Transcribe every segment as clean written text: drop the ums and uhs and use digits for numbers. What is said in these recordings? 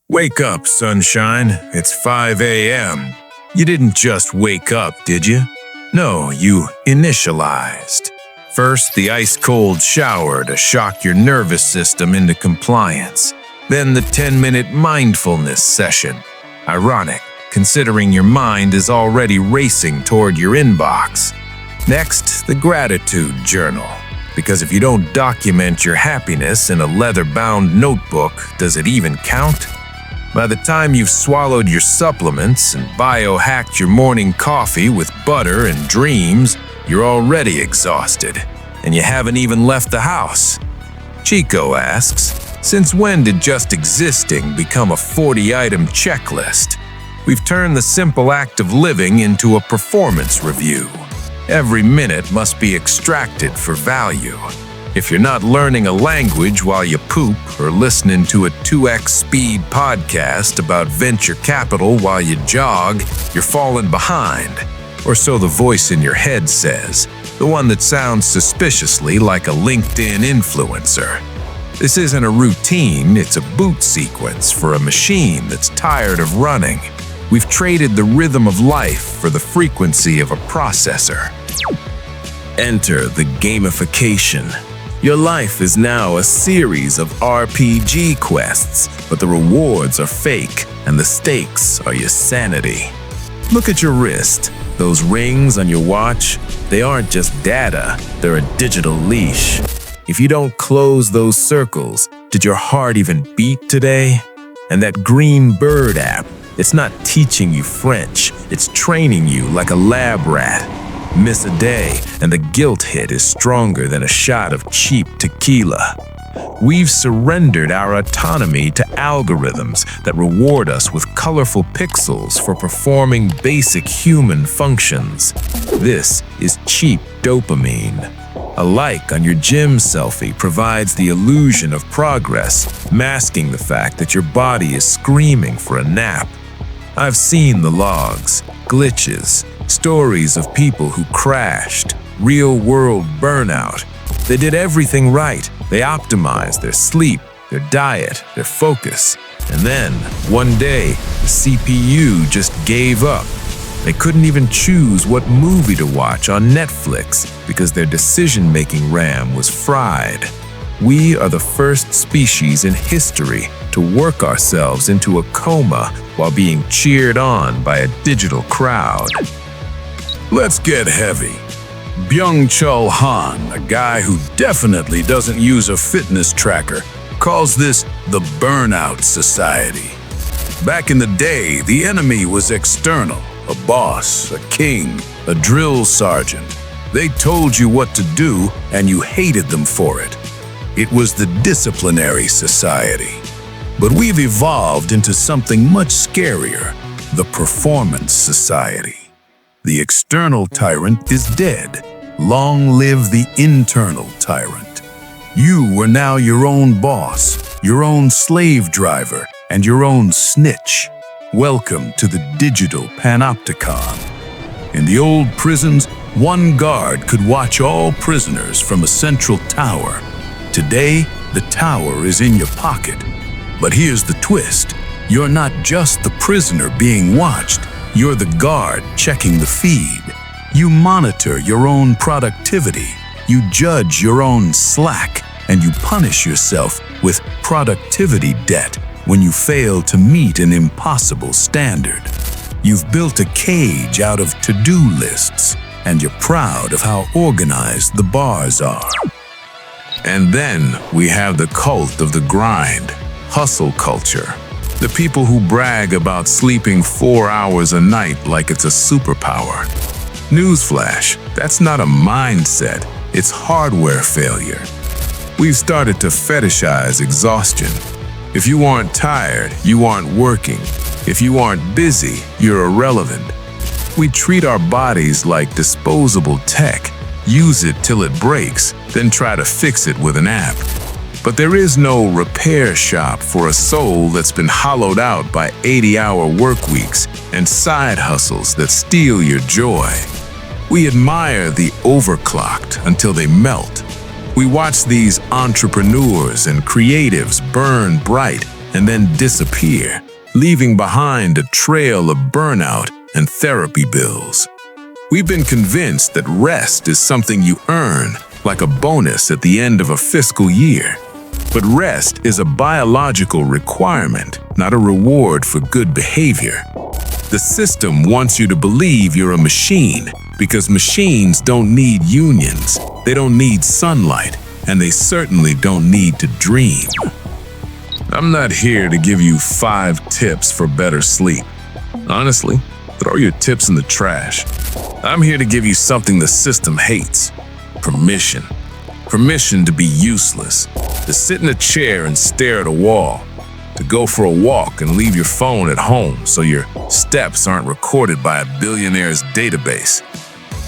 Wake up, sunshine. It's 5 a.m. You didn't just wake up, did you? No, you initialized. First, the ice-cold shower to shock your nervous system into compliance. Then the 10-minute mindfulness session. Ironic, considering your mind is already racing toward your inbox. Next, the gratitude journal. Because if you don't document your happiness in a leather-bound notebook, does it even count? By the time you've swallowed your supplements and biohacked your morning coffee with butter and dreams, you're already exhausted, and you haven't even left the house. Chico asks, since when did just existing become a 40-item checklist? We've turned the simple act of living into a performance review. Every minute must be extracted for value. If you're not learning a language while you poop or listening to a 2x speed podcast about venture capital while you jog, you're falling behind. Or so the voice in your head says, the one that sounds suspiciously like a LinkedIn influencer. This isn't a routine, it's a boot sequence for a machine that's tired of running. We've traded the rhythm of life for the frequency of a processor. Enter the gamification. Your life is now a series of RPG quests, but the rewards are fake and the stakes are your sanity. Look at your wrist. Those rings on your watch, they aren't just data, they're a digital leash. If you don't close those circles, did your heart even beat today? And that green bird app, it's not teaching you French, it's training you like a lab rat. Miss a day, and the guilt hit is stronger than a shot of cheap tequila. We've surrendered our autonomy to algorithms that reward us with colorful pixels for performing basic human functions. This is cheap dopamine. A like on your gym selfie provides the illusion of progress, masking the fact that your body is screaming for a nap. I've seen the logs, glitches, stories of people who crashed, real-world burnout. They did everything right. They optimized their sleep, their diet, their focus. And then, one day, the CPU just gave up. They couldn't even choose what movie to watch on Netflix because their decision-making RAM was fried. We are the first species in history to work ourselves into a coma while being cheered on by a digital crowd. Let's get heavy. Byung-Chul Han, a guy who definitely doesn't use a fitness tracker, calls this the Burnout Society. Back in the day, the enemy was external, a boss, a king, a drill sergeant. They told you what to do, and you hated them for it. It was the disciplinary society. But we've evolved into something much scarier, the performance society. The external tyrant is dead. Long live the internal tyrant. You are now your own boss, your own slave driver, and your own snitch. Welcome to the digital panopticon. In the old prisons, one guard could watch all prisoners from a central tower. Today, the tower is in your pocket. But here's the twist. You're not just the prisoner being watched. You're the guard checking the feed. You monitor your own productivity. You judge your own slack. And you punish yourself with productivity debt when you fail to meet an impossible standard. You've built a cage out of to-do lists, and you're proud of how organized the bars are. And then we have the cult of the grind, hustle culture. The people who brag about sleeping 4 hours a night like it's a superpower. Newsflash, that's not a mindset, it's hardware failure. We've started to fetishize exhaustion. If you aren't tired, you aren't working. If you aren't busy, you're irrelevant. We treat our bodies like disposable tech, use it till it breaks, then try to fix it with an app. But there is no repair shop for a soul that's been hollowed out by 80-hour work weeks and side hustles that steal your joy. We admire the overclocked until they melt. We watch these entrepreneurs and creatives burn bright and then disappear, leaving behind a trail of burnout and therapy bills. We've been convinced that rest is something you earn, like a bonus at the end of a fiscal year. But rest is a biological requirement, not a reward for good behavior. The system wants you to believe you're a machine because machines don't need unions, they don't need sunlight, and they certainly don't need to dream. I'm not here to give you 5 tips for better sleep. Honestly, throw your tips in the trash. I'm here to give you something the system hates: permission. Permission to be useless, to sit in a chair and stare at a wall, to go for a walk and leave your phone at home so your steps aren't recorded by a billionaire's database.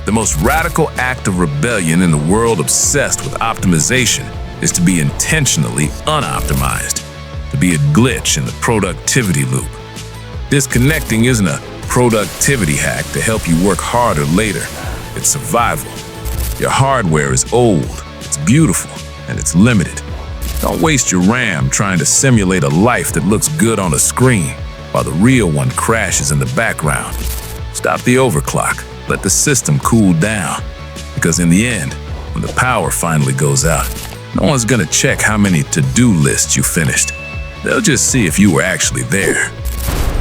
The most radical act of rebellion in a world obsessed with optimization is to be intentionally unoptimized, to be a glitch in the productivity loop. Disconnecting isn't a productivity hack to help you work harder later. It's survival. Your hardware is old, it's beautiful, and it's limited. Don't waste your RAM trying to simulate a life that looks good on a screen while the real one crashes in the background. Stop the overclock. Let the system cool down. Because in the end, when the power finally goes out, no one's gonna check how many to-do lists you finished. They'll just see if you were actually there.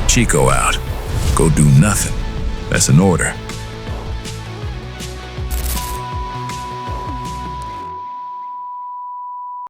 Chico out. Go do nothing. That's an order.